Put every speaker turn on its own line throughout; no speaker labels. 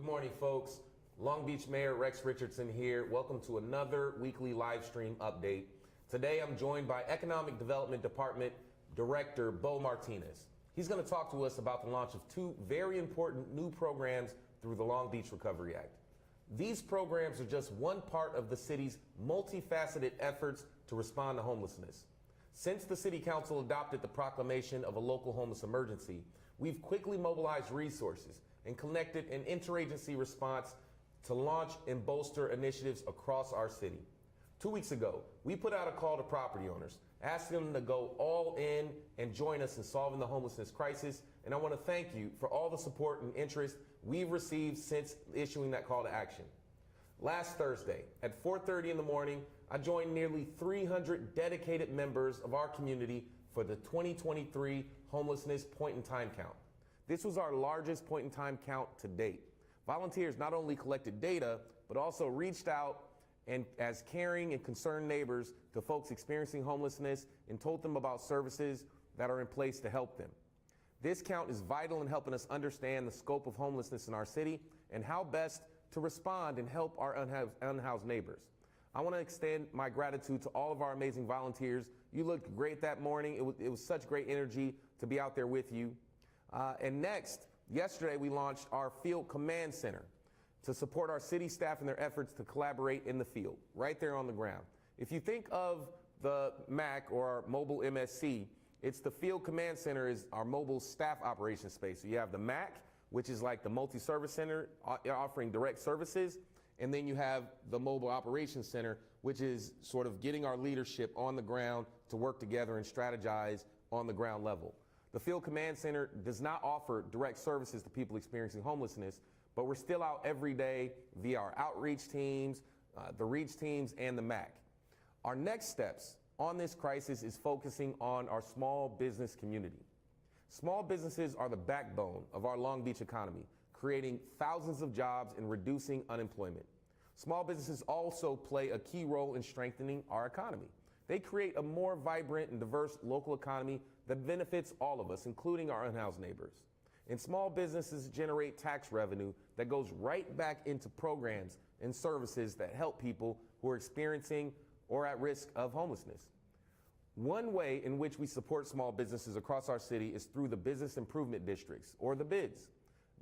morning, folks. Long Beach Mayor Rex Richardson here. Welcome to another weekly live stream update. Today I'm joined by Economic Development Department Director Bo Martinez. He's going to talk to us about the launch of two very important new programs through the Long Beach Recovery Act. These programs are just one part of the city's multifaceted efforts to respond to homelessness. Since the City Council adopted the proclamation of a local homeless emergency, we've quickly mobilized resources and connected an interagency response to launch and bolster initiatives across our city. 2 weeks ago, we put out a call to property owners, asking them to go all in and join us in solving the homelessness crisis. And I want to thank you for all the support and interest we've received since issuing that call to action. Last Thursday at 4:30 in the morning, I joined nearly 300 dedicated members of our community for the 2023 homelessness point-in-time count. This was our largest point-in-time count to date. Volunteers not only collected data, but also reached out and as caring and concerned neighbors to folks experiencing homelessness and told them about services that are in place to help them. This count is vital in helping us understand the scope of homelessness in our city and how best to respond and help our unhoused neighbors. I want to extend my gratitude to all of our amazing volunteers. You looked great that morning. It was such great energy to be out there with you. And next, yesterday we launched our Field Command Center to support our city staff in their efforts to collaborate in the field, right there on the ground. If you think of the MAC or our mobile MSC, it's the Field Command Center is our mobile staff operations space. So you have the MAC, which is like the multi-service center offering direct services. And then you have the Mobile Operations Center, which is sort of getting our leadership on the ground to work together and strategize on the ground level. The Field Command Center does not offer direct services to people experiencing homelessness, but we're still out every day via our outreach teams, the REACH teams, and the MAC. Our next steps on this crisis is focusing on our small business community. Small businesses are the backbone of our Long Beach economy, creating thousands of jobs and reducing unemployment. Small businesses also play a key role in strengthening our economy. They create a more vibrant and diverse local economy that benefits all of us, including our unhoused neighbors. And small businesses generate tax revenue that goes right back into programs and services that help people who are experiencing or at risk of homelessness. One way in which we support small businesses across our city is through the Business Improvement Districts, or the BIDs.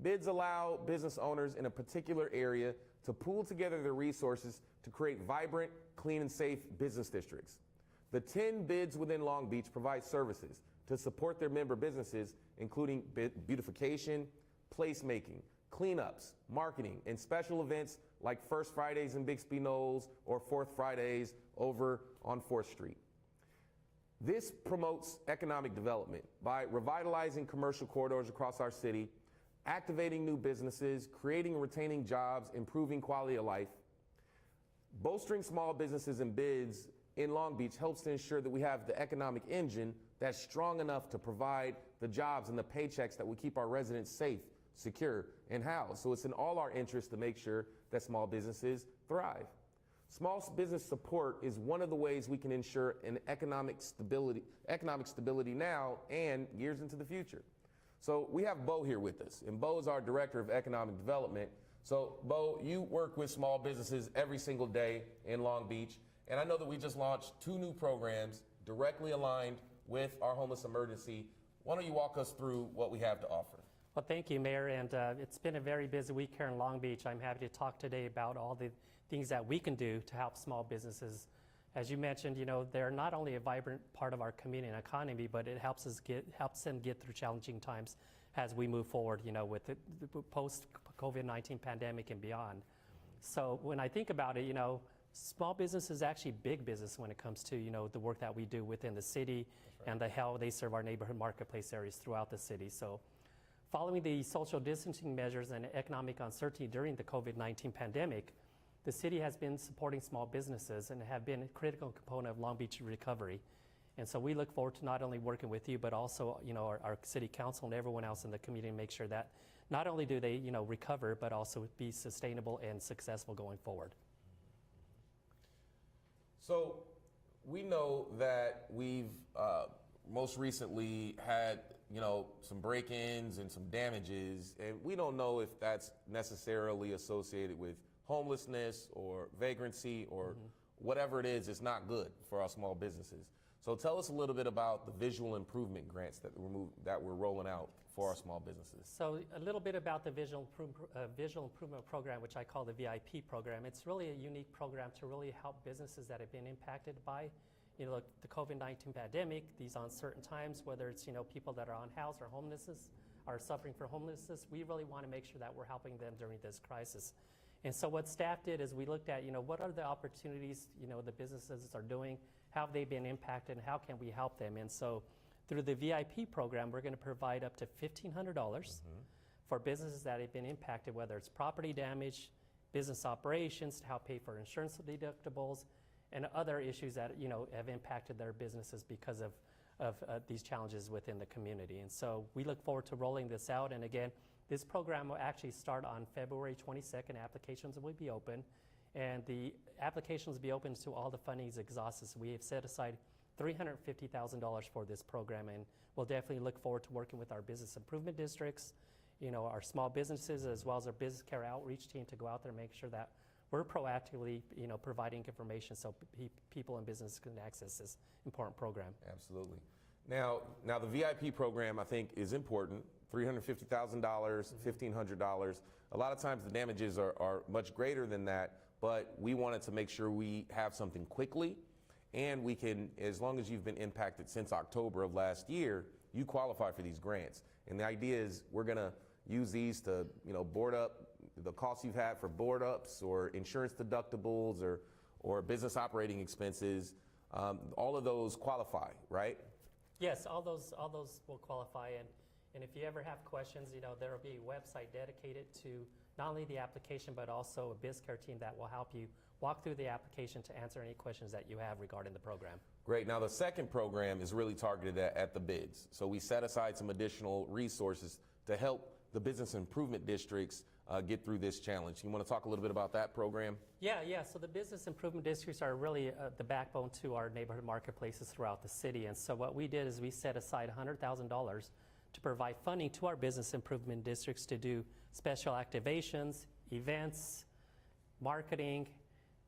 BIDs allow business owners in a particular area to pool together their resources to create vibrant, clean, and safe business districts. The 10 BIDs within Long Beach provide services to support their member businesses, including beautification, placemaking, cleanups, marketing, and special events like First Fridays in Bixby Knolls or Fourth Fridays over on 4th Street. This promotes economic development by revitalizing commercial corridors across our city, activating new businesses, creating and retaining jobs, improving quality of life. Bolstering small businesses and BIDs in Long Beach helps to ensure that we have the economic engine that's strong enough to provide the jobs and the paychecks that will keep our residents safe, secure, and housed. So it's in all our interest to make sure that small businesses thrive. Small business support is one of the ways we can ensure an economic stability now and years into the future. So we have Bo here with us, and Bo is our Director of Economic Development. So Bo, you work with small businesses every single day in Long Beach, and I know that we just launched two new programs directly aligned with our homeless emergency. Why don't you walk us through what we have to offer?
Well, thank you, Mayor, and it's been a very busy week here in Long Beach. I'm happy to talk today about all the things that we can do to help small businesses. As you mentioned, they're not only a vibrant part of our community and economy, but it helps them get through challenging times as we move forward, with the post-COVID-19 pandemic and beyond. So when I think about it, small business is actually big business when it comes to, the work that we do within the city and how they serve our neighborhood marketplace areas throughout the city. So following the social distancing measures and economic uncertainty during the COVID-19 pandemic, the city has been supporting small businesses and have been a critical component of Long Beach recovery. And so we look forward to not only working with you, but also, our city council and everyone else in the community to make sure that not only do they, recover, but also be sustainable and successful going forward.
So we know that we've most recently had, some break-ins and some damages, and we don't know if that's necessarily associated with homelessness or vagrancy or whatever it is. It's not good for our small businesses. So tell us a little bit about the visual improvement grants that we're rolling out for our small businesses.
So a little bit about the visual improvement program, which I call the VIP program. It's really a unique program to really help businesses that have been impacted by the COVID-19 pandemic, these uncertain times, whether it's people that are on house or homelessness, are suffering from homelessness. We really want to make sure that we're helping them during this crisis. And so what staff did is we looked at what are the opportunities the businesses are doing, how have they been impacted, and how can we help them. And so through the VIP program, we're going to provide up to $1,500 for businesses that have been impacted, whether it's property damage, business operations, to help pay for insurance deductibles, and other issues that have impacted their businesses because of these challenges within the community. And so we look forward to rolling this out. And again, this program will actually start on February 22nd. Applications will be open, and the applications will be open to all the funding is exhausted. So we have set aside $350,000 for this program, and we'll definitely look forward to working with our business improvement districts, our small businesses, as well as our business care outreach team to go out there and make sure that we're proactively, providing information so people and businesses can access this important program.
Absolutely. Now the VIP program, I think, is important. $350,000, $1,500. A lot of times the damages are much greater than that, but we wanted to make sure we have something quickly, and we can, as long as you've been impacted since October of last year, you qualify for these grants. And the idea is we're going to use these to, board up the costs you've had for board ups or insurance deductibles or business operating expenses. All of those qualify, right?
Yes, all those will qualify. And if you ever have questions, there will be a website dedicated to not only the application, but also a BizCare team that will help you walk through the application to answer any questions that you have regarding the program.
Great. Now, the second program is really targeted at the bids. So we set aside some additional resources to help the business improvement districts get through this challenge. You want to talk a little bit about that program? Yeah.
So the business improvement districts are really the backbone to our neighborhood marketplaces throughout the city. And so what we did is we set aside $100,000 to provide funding to our business improvement districts to do special activations, events, marketing,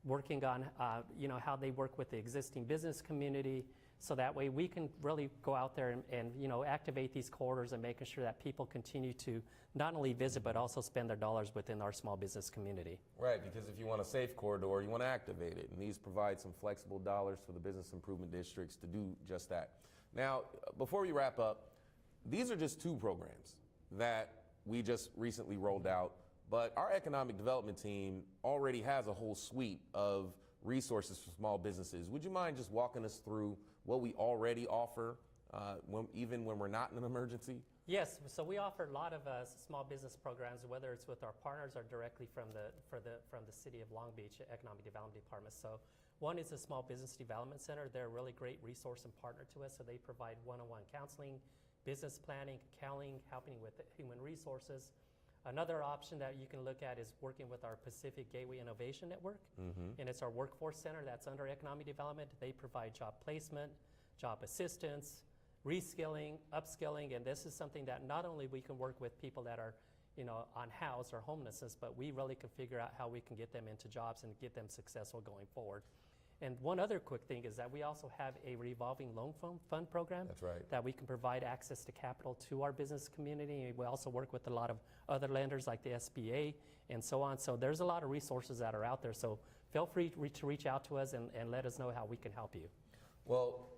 working on how they work with the existing business community, so that way we can really go out there and activate these corridors and making sure that people continue to not only visit but also spend their dollars within our small business community.
Right, because if you want a safe corridor, you want to activate it, and these provide some flexible dollars for the business improvement districts to do just that. Now, before we wrap up, these are just two programs that we just recently rolled out, but our economic development team already has a whole suite of resources for small businesses. Would you mind just walking us through what we already offer, even when we're not in an emergency?
Yes, so we offer a lot of small business programs, whether it's with our partners or directly from the City of Long Beach Economic Development Department. So one is the Small Business Development Center. They're a really great resource and partner to us, so they provide one-on-one counseling, business planning, accounting, helping with human resources. Another option that you can look at is working with our Pacific Gateway Innovation Network, and it's our workforce center that's under economic development. They provide job placement, job assistance, reskilling, upskilling, and this is something that not only we can work with people that are on house or homelessness, but we really can figure out how we can get them into jobs and get them successful going forward. And one other quick thing is that we also have a revolving loan fund program.
That's right.
That we can provide access to capital to our business community. We also work with a lot of other lenders like the SBA and so on. So there's a lot of resources that are out there. So feel free to reach out to us and let us know how we can help you.
Well,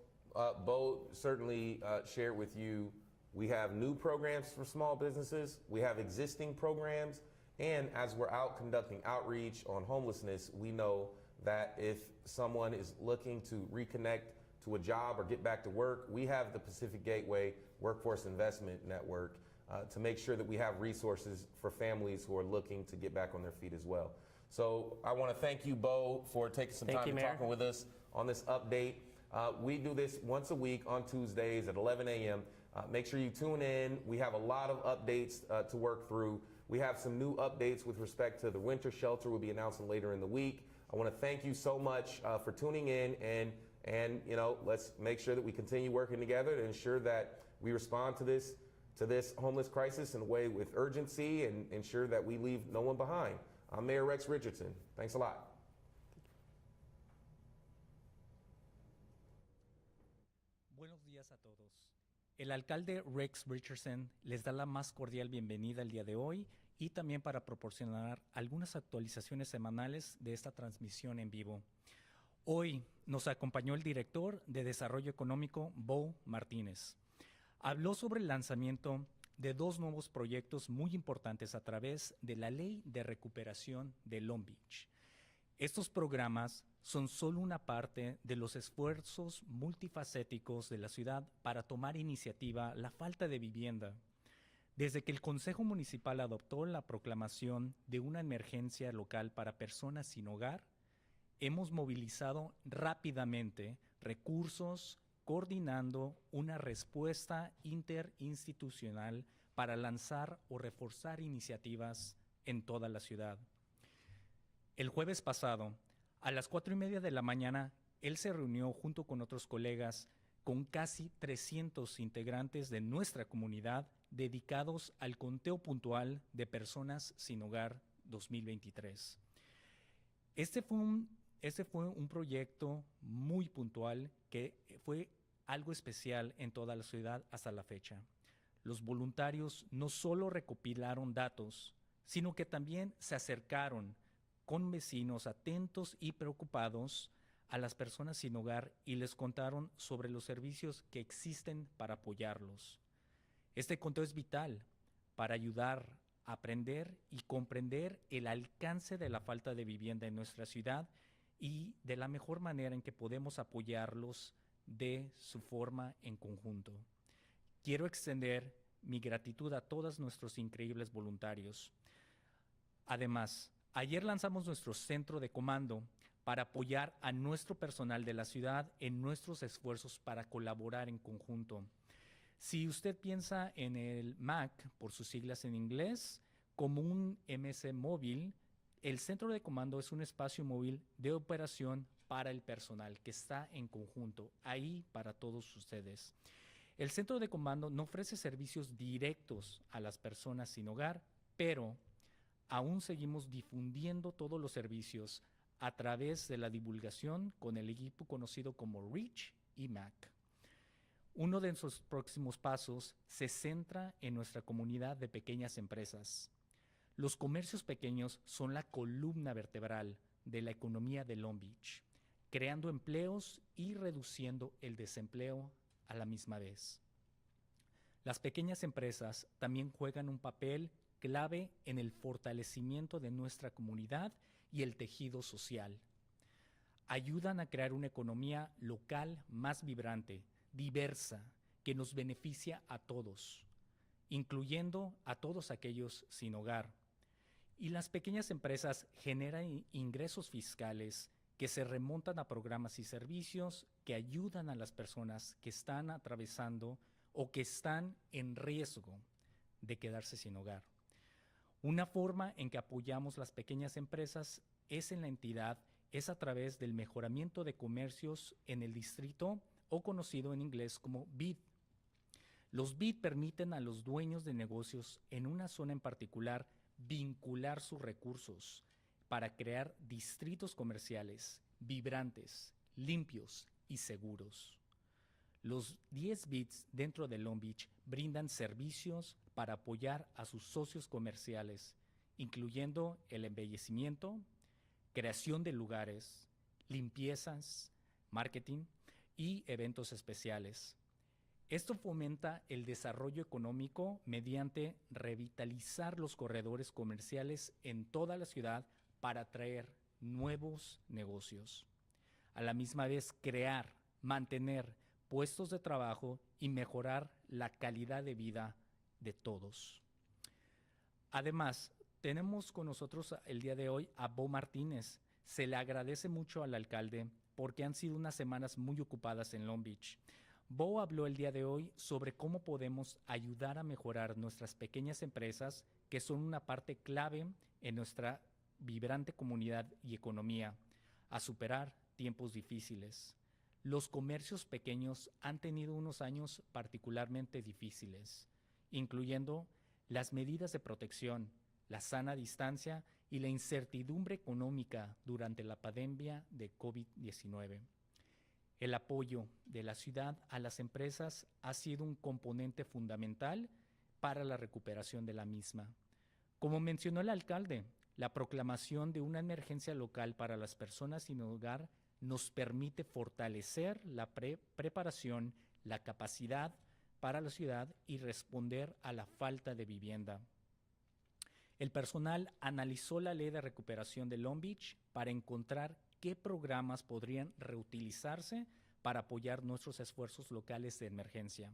Bo certainly shared with you, we have new programs for small businesses. We have existing programs. And as we're out conducting outreach on homelessness, we know that if someone is looking to reconnect to a job or get back to work, we have the Pacific Gateway Workforce Investment Network to make sure that we have resources for families who are looking to get back on their feet as well. So I want to thank you, Bo, for taking some time and talking with us on this update. We do this once a week on Tuesdays at 11 a.m. Make sure you tune in. We have a lot of updates to work through. We have some new updates with respect to the winter shelter we'll be announcing later in the week. I want to thank you so much for tuning in, and let's make sure that we continue working together to ensure that we respond to this homeless crisis in a way with urgency and ensure that we leave no one behind. I'm Mayor Rex Richardson. Thanks a lot.
Buenos días a todos. El alcalde Rex Richardson les da la más cordial bienvenida el día de hoy y también para proporcionar algunas actualizaciones semanales de esta transmisión en vivo. Hoy nos acompañó el director de Desarrollo Económico, Bo Martínez. Habló sobre el lanzamiento de dos nuevos proyectos muy importantes a través de la Ley de Recuperación de Long Beach. Estos programas son solo una parte de los esfuerzos multifacéticos de la ciudad para tomar iniciativa la falta de vivienda. Desde que el Consejo Municipal adoptó la proclamación de una emergencia local para personas sin hogar, hemos movilizado rápidamente recursos, coordinando una respuesta interinstitucional para lanzar o reforzar iniciativas en toda la ciudad. El jueves pasado, a las 4:30 de la mañana, él se reunió junto con otros colegas con casi 300 integrantes de nuestra comunidad dedicados al conteo puntual de personas sin hogar 2023. Este fue un proyecto muy puntual que fue algo especial en toda la ciudad hasta la fecha. Los voluntarios no solo recopilaron datos, sino que también se acercaron con vecinos atentos y preocupados a las personas sin hogar y les contaron sobre los servicios que existen para apoyarlos. Este conteo es vital para ayudar a aprender y comprender el alcance de la falta de vivienda en nuestra ciudad y de la mejor manera en que podemos apoyarlos de su forma en conjunto. Quiero extender mi gratitud a todos nuestros increíbles voluntarios. Además, ayer lanzamos nuestro centro de comando para apoyar a nuestro personal de la ciudad en nuestros esfuerzos para colaborar en conjunto. Si usted piensa en el MAC, por sus siglas en inglés, como un MS móvil, el centro de comando es un espacio móvil de operación para el personal que está en conjunto, ahí para todos ustedes. El centro de comando no ofrece servicios directos a las personas sin hogar, pero aún seguimos difundiendo todos los servicios a través de la divulgación con el equipo conocido como REACH y MAC. Uno de nuestros próximos pasos se centra en nuestra comunidad de pequeñas empresas. Los comercios pequeños son la columna vertebral de la economía de Long Beach, creando empleos y reduciendo el desempleo a la misma vez. Las pequeñas empresas también juegan un papel clave en el fortalecimiento de nuestra comunidad y el tejido social. Ayudan a crear una economía local más vibrante, diversa, que nos beneficia a todos, incluyendo a todos aquellos sin hogar. Y las pequeñas empresas generan ingresos fiscales que se remontan a programas y servicios que ayudan a las personas que están atravesando o que están en riesgo de quedarse sin hogar. Una forma en que apoyamos las pequeñas empresas es en la entidad, es a través del mejoramiento de comercios en el distrito o conocido en inglés como BID. Los BID permiten a los dueños de negocios en una zona en particular vincular sus recursos para crear distritos comerciales vibrantes, limpios y seguros. Los 10 BIDs dentro de Long Beach brindan servicios para apoyar a sus socios comerciales, incluyendo el embellecimiento, creación de lugares, limpiezas, marketing y eventos especiales. Esto fomenta el desarrollo económico mediante revitalizar los corredores comerciales en toda la ciudad para atraer nuevos negocios. A la misma vez, crear, mantener puestos de trabajo y mejorar la calidad de vida de todos. Además, tenemos con nosotros el día de hoy a Bo Martínez. Se le agradece mucho al alcalde porque han sido unas semanas muy ocupadas en Long Beach. Bo habló el día de hoy sobre cómo podemos ayudar a mejorar nuestras pequeñas empresas, que son una parte clave en nuestra vibrante comunidad y economía, a superar tiempos difíciles. los comercios pequeños han tenido unos años particularmente difíciles, incluyendo las medidas de protección, la sana distancia y la incertidumbre económica durante la pandemia de COVID-19. El apoyo de la ciudad a las empresas ha sido un componente fundamental para la recuperación de la misma. Como mencionó el alcalde, la proclamación de una emergencia local para las personas sin hogar nos permite fortalecer la preparación, la capacidad para la ciudad y responder a la falta de vivienda. El personal analizó la ley de recuperación de Long Beach para encontrar qué programas podrían reutilizarse para apoyar nuestros esfuerzos locales de emergencia.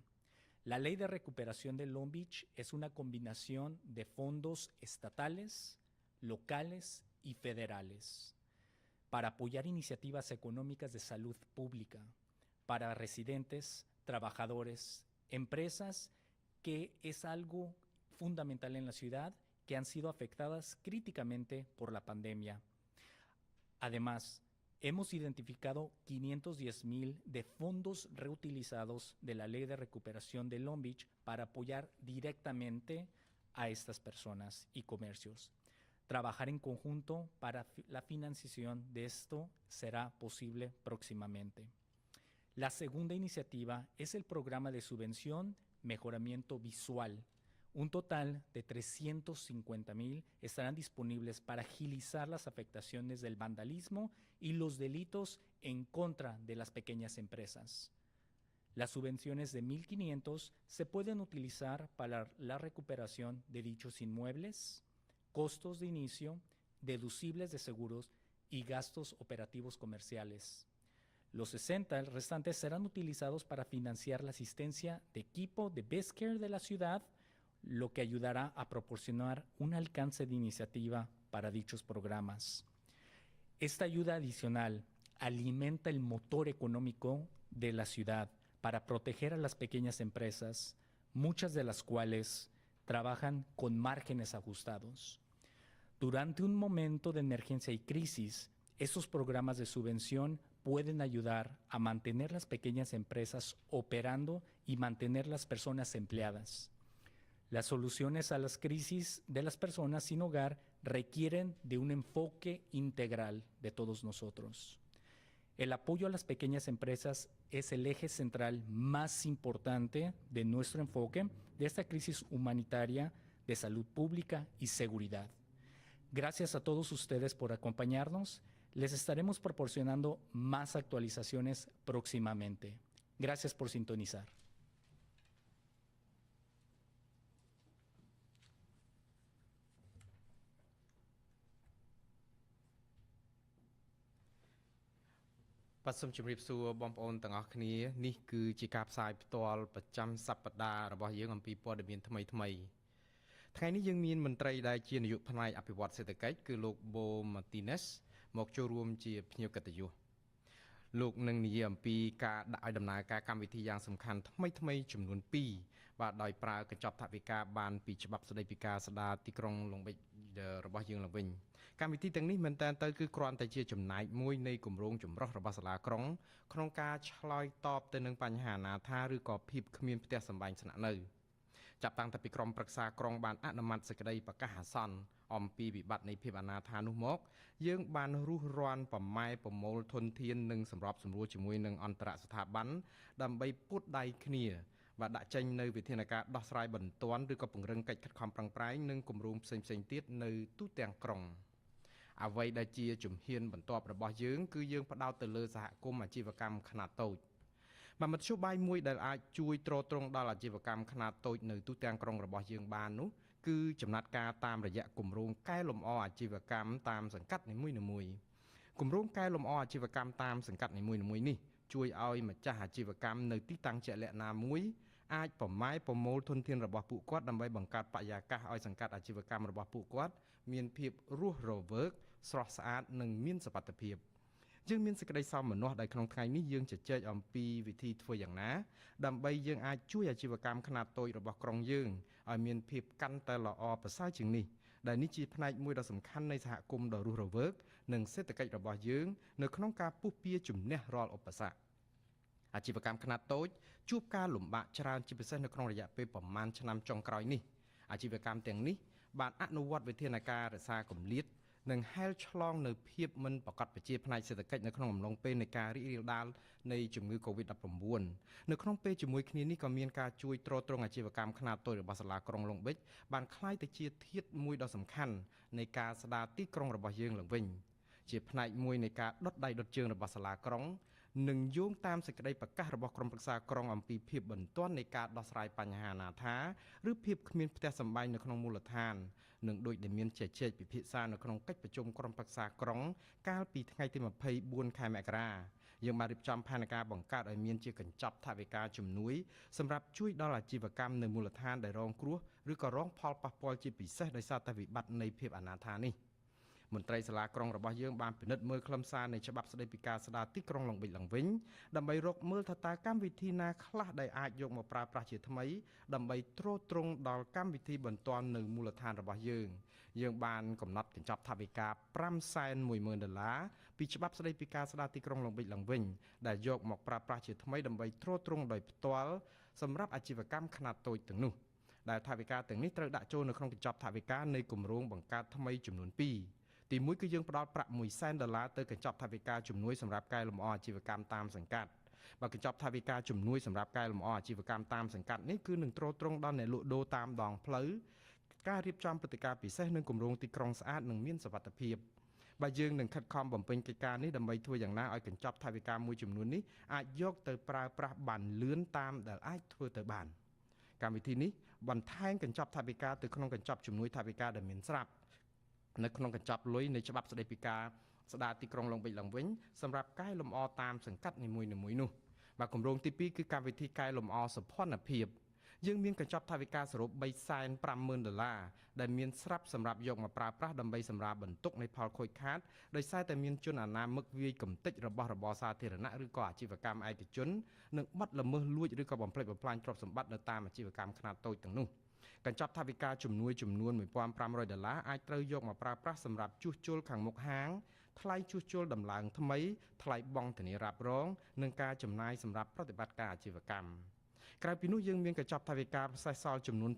La ley de recuperación de Long Beach es una combinación de fondos estatales, locales y federales para apoyar iniciativas económicas de salud pública para residentes, trabajadores, empresas, que es algo fundamental en la ciudad, que han sido afectadas críticamente por la pandemia. Además, hemos identificado 510,000 de fondos reutilizados de la Ley de Recuperación de Long Beach para apoyar directamente a estas personas y comercios. Trabajar en conjunto para la financiación de esto será posible próximamente. La segunda iniciativa es el programa de subvención Mejoramiento Visual. Un total de 350,000 estarán disponibles para agilizar las afectaciones del vandalismo y los delitos en contra de las pequeñas empresas. Las subvenciones de 1,500 se pueden utilizar para la recuperación de dichos inmuebles, costos de inicio, deducibles de seguros y gastos operativos comerciales. Los 60 restantes serán utilizados para financiar la asistencia de equipo de Best Care de la ciudad, lo que ayudará a proporcionar un alcance de iniciativa para dichos programas. Esta ayuda adicional alimenta el motor económico de la ciudad para proteger a las pequeñas empresas, muchas de las cuales trabajan con márgenes ajustados. Durante un momento de emergencia y crisis, estos programas de subvención pueden ayudar a mantener las pequeñas empresas operando y mantener las personas empleadas. Las soluciones a las crisis de las personas sin hogar requieren de un enfoque integral de todos nosotros. El apoyo a las pequeñas empresas es el eje central más importante de nuestro enfoque de esta crisis humanitaria de salud pública y seguridad. Gracias a todos ustedes por acompañarnos. Les estaremos proporcionando más actualizaciones próximamente. Gracias por sintonizar.
បាទសូមជម្រាបសួរបងប្អូនទាំងអស់គ្នានេះគឺជាការផ្សាយផ្ទាល់ប្រចាំសប្តាហ៍របស់យើងអំពីព័ត៌មានថ្មីៗថ្ងៃនេះយើងមានមន្ត្រីដែលជានាយកផ្នែកអភិវឌ្ឍសេដ្ឋកិច្ចគឺលោកបូម៉ាទីណេសមកចូលរួមជាភ្ញៀវកិត្តិយសលោកនឹងនិយាយអំពីការដាក់ឲ្យដំណើរការកម្មវិធីយ៉ាងសំខាន់ថ្មីចំនួន2បាទដោយប្រើកញ្ចប់ថវិកាបានពីច្បាប់ស្តីពីការស្ដារទីក្រុងឡុងបិចរបស់យើងឡើងវិញកម្មវិធីទាំងនេះមែនតើទៅគឺគ្រាន់តែជាចំណែកមួយនៃគម្រោងចម្រុះរបស់សាលាក្រុងក្នុងការឆ្លើយតបទៅនឹងបញ្ហាអនាថាឬក៏ភាពគ្មានផ្ទះសម្បែងស្នាក់នៅចាប់តាំងពីក្រុមប្រឹក្សាក្រុងបានអនុម័តសេចក្តីប្រកាសអាសន្នអំពីវិបត្តិនៃភាពអនាថានោះមកយើងបានរុះរាន់ប្រម៉ែប្រមូលធនធាននិងសម្របសម្រួលជាមួយនឹងអន្តរស្ថាប័នដើម្បីពុតដៃគ្នាបាទដាក់ចេញនៅវិធានការដោះស្រាយបន្ទាន់ឬក៏ពង្រឹងកិច្ចខិតខំប្រឹងប្រែងនិងគម្រោងផ្សេងៗទៀតនៅទូទាំងក្រុងអ្វីដែលជាជំហានបន្ទាប់របស់យើងគឺយើងផ្ដោតទៅលើសហគមន៍អាជីវកម្មខ្នាតតូចមធ្យោបាយមួយដែលអាចជួយទ្រទ្រង់ដល់អាជីវកម្មខ្នាតតូចនៅទូទាំងក្រុងរបស់យើងបាននោះគឺចំណាត់ការតាមរយៈគម្រោងកែលម្អអាជីវកម្មតាមសង្កាត់នីមួយៗគម្រោងកែលម្អអាជីវកម្មតាមសង្កាត់នីមួយៗនេះជួយឲ្យម្ចាស់អាជីវកម្មនៅទីតាំងជាក់លាក់ណាមួយអាចប្រម៉ែប្រមូលធនធានរបស់ពួកគាត់ដើម្បីបង្កើតបរិយាកាសឲ្យសង្កាត់អាជីវកម្មរបស់ពួកគាត់មានភាពរស់រវើកស្រស់ស្អាតនិងមានសុវត្ថិភាពយើងមានសេចក្តីសោមនស្សដែលក្នុងថ្ងៃនេះយើងជជែកអំពីវិធីធ្វើយ៉ាងណាដើម្បីយើងអាចជួយអាជីវកម្មខ្នាតតូចរបស់ក្រុងយើងឲ្យមានភាពកាន់តែល្អប្រសើរជាងនេះដែលនេះជាផ្នែកមួយដ៏សំខាន់នៃសហគមន៍ដ៏រស់រវើកនិងសេដ្ឋកិច្ចរបស់យើងនៅក្នុងការពុះពៀជំនះរាល់ឧបសគ្គ អាជីវកម្មខ្នាតតូចជួបការលំបាកច្រើនជាពិសេសនៅក្នុងរយៈពេលប្រមាណឆ្នាំចុងក្រោយនេះអាជីវកម្មទាំងនេះបានអនុវត្តវិធានការរក្សាគម្លាតនិងហែលឆ្លងនៅភាពមិនប្រកបប្រជាផ្នែកសេដ្ឋកិច្ចនៅក្នុងអំឡុងពេលនៃការរីករាលដាលនៃជំងឺ Covid-19 នៅក្នុងពេលជាមួយគ្នានេះក៏មានការជួយទ្រទ្រង់អាជីវកម្មខ្នាតតូចរបស់សាលាក្រុងឡុងប៊ិចបានក្លាយទៅជាធាតុមួយដ៏សំខាន់នៃការស្ដារទីក្រុងរបស់យើងឡើងវិញជាផ្នែកមួយនៃការដុតដៃដុតជើងរបស់សាលាក្រុងនិងយោងតាមសេចក្តីប្រកាសរបស់ក្រុមប្រឹក្សាក្រុងអំពីភាពបន្ទាន់នៃការដោះស្រាយបញ្ហាអនាថាឬភាពគ្មានផ្ទះសម្បែងនៅក្នុងមូលដ្ឋាននិងដោយដែលមានជជែកពិភាក្សានៅក្នុងកិច្ចប្រជុំក្រុមប្រឹក្សាក្រុងកាលពីថ្ងៃទី24ខែមករាយើងបានរៀបចំផែនការបង្កើតឲ្យមានជាកញ្ចប់ថវិកាជំនួយសម្រាប់ជួយដល់អាជីវកម្មនៅមូលដ្ឋានដែលរងគ្រោះឬក៏រងផលប៉ះពាល់ជាពិសេសដោយសារតែវិបត្តិនៃភាពអនាថានេះមន្ត្រីសាលាក្រុងរបស់យើងបានពិនិត្យមើលខ្លឹមសារនៃច្បាប់ស្តីពីការស្ដារទីក្រុងឡុងប៊ិចឡើងវិញដើម្បីរកមើលថាតើកម្មវិធីណាខ្លះដែលអាចយកមកប្រើប្រាស់ជាថ្មីដើម្បីទ្រទ្រង់ដល់កម្មវិធីបន្ទាន់នៅមូលដ្ឋានរបស់យើងបានកំណត់កញ្ចប់ថវិកា$510,000ពីច្បាប់ស្តីពីការស្ដារទីក្រុងឡុងប៊ិចឡើងវិញដែលយកមកប្រើប្រាស់ជាថ្មីដើម្បីទ្រទ្រង់ដោយផ្ទាល់សម្រាប់អាជីវកម្មខ្នាតតូចទាំងនោះដែលថវិកាទាំងនេះត្រូវដាក់ចូលនៅក្នុងកញ្ចប់ថវិកានៃគម្រោងបង្កើតថ្មីចំនួន2ទី1គឺយើងផ្ដល់ប្រាក់$100,000ទៅកញ្ចប់ថវិកាជំនួយសម្រាប់កែលម្អអាជីវកម្មតាមសង្កាត់បើកញ្ចប់ថវិកាជំនួយសម្រាប់កែលម្អអាជីវកម្មតាមសង្កាត់នេះគឺនឹងទ្រទ្រង់ដល់អ្នកលក់ដូរតាមដងផ្លូវការរៀបចំព្រឹត្តិការណ៍ពិសេសនិងគម្រោងទីក្រុងស្អាតនិងមានសុវត្ថិភាពបើយើងនឹងខិតខំបំពេញកិច្ចការនេះដើម្បីធ្វើយ៉ាងណាឲ្យកញ្ចប់ថវិកាមួយចំនួននេះអាចយកទៅប្រើប្រាស់បានលឿនតាមដែលអាចធ្វើទៅបានកម្មវិធីនេះបន្ថែមកញ្ចប់ថវិកាទៅក្នុងកញ្ចប់ជំនួយថវិកាដែលមានស្រាប់នៅក្នុងកញ្ចប់លុយនៃច្បាប់ស្តីពីការស្ដារទីក្រុងឡុងប៊ិចឡើងវិញសម្រាប់កែលម្អតាមសង្កាត់នីមួយៗនោះបាទគម្រោងទី2គឺកម្មវិធីកែលម្អសោភ័ណភាពយើងមានកញ្ចប់ថវិកាសរុប$350,000ដែលមានស្រាប់សម្រាប់យកមកប្រើប្រាស់ដើម្បីសម្រាលបន្ទុកនៃផលខូចខាតដោយសារតែមានជនអនាមិកវាយកំទេចរបស់របរសាធារណៈឬក៏អាជីវកម្មឯកជននិងបាត់ល្មើសលួចឬក៏បំផ្លិចបំផ្លាញទ្រព្យសម្បត្តិនៅតាមអាជីវកម្មខ្នាតតូចទាំងនោះកញ្ចប់ថវិកាជំនួយចំនួន$1,500អាចត្រូវយកមកប្រើប្រាស់សម្រាប់ជួសជុលខាងមុខហាងថ្លៃជួសជុលដំឡើងថ្មីថ្លៃបង់ធានារ៉ាប់រងនិងការចំណាយសម្រាប់ប្រតិបត្តិការអាជីវកម្មក្រៅពីនោះយើងមានកញ្ចប់ថវិកាពិសេសសល់ចំនួន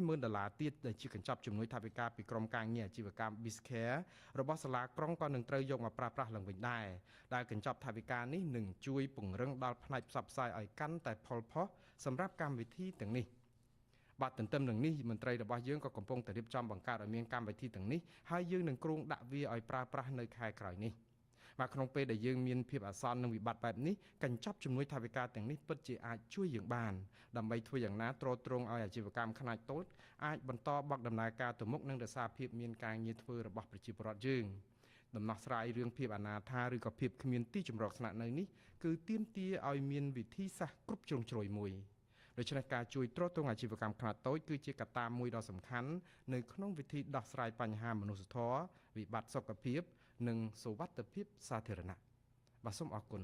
$60,000ទៀតដែលជាកញ្ចប់ជំនួយថវិកាពីក្រុមការងារអាជីវកម្ម Bizcare របស់សាលាក្រុងក៏នឹងត្រូវយកមកប្រើប្រាស់ឡើងវិញដែរដែលកញ្ចប់ថវិកានេះនឹងជួយពង្រឹងដល់ផ្នែកផ្សព្វផ្សាយឲ្យកាន់តែផលផុសសម្រាប់កម្មវិធីទាំងនេះបាទទន្ទឹមនឹងនេះមន្ត្រីរបស់យើងក៏កំពុងតែរៀបចំបង្កើតឲ្យមានកម្មវិធីទាំងនេះហើយយើងនឹងគ្រោងដាក់វាឲ្យប្រើប្រាស់នៅខែក្រោយនេះបាទក្នុងពេលដែលយើងមានភាពអាសន្ននិងវិបត្តិបែបនេះកញ្ចប់ជំនួយថវិកាទាំងនេះពិតជាអាចជួយយើងបានដើម្បីធ្វើយ៉ាងណាទ្រទ្រង់ឲ្យអាជីវកម្មខ្នាតតូចអាចបន្តបកដំណើរការទៅមុខនិងរក្សាភាពមានការងារធ្វើរបស់ប្រជាពលរដ្ឋយើងដំណោះស្រាយរឿងភាពអនាថាឬក៏ភាពគ្មានទីជម្រកស្នាក់នៅនេះគឺទាមទារឲ្យមានវិធីសាស្ត្រគ្រប់ជ្រុងជ្រោយមួយដូច្នេះការជួយទ្រទ្រង់អាជីវកម្មខ្នាតតូចគឺជាកត្តាមួយដ៏សំខាន់នៅក្នុងវិធីដោះស្រាយបញ្ហាមនុស្សធម៌វិបត្តិសុខភាពនិងសុវត្ថិភាពសាធារណៈបាទសូមអរគុណ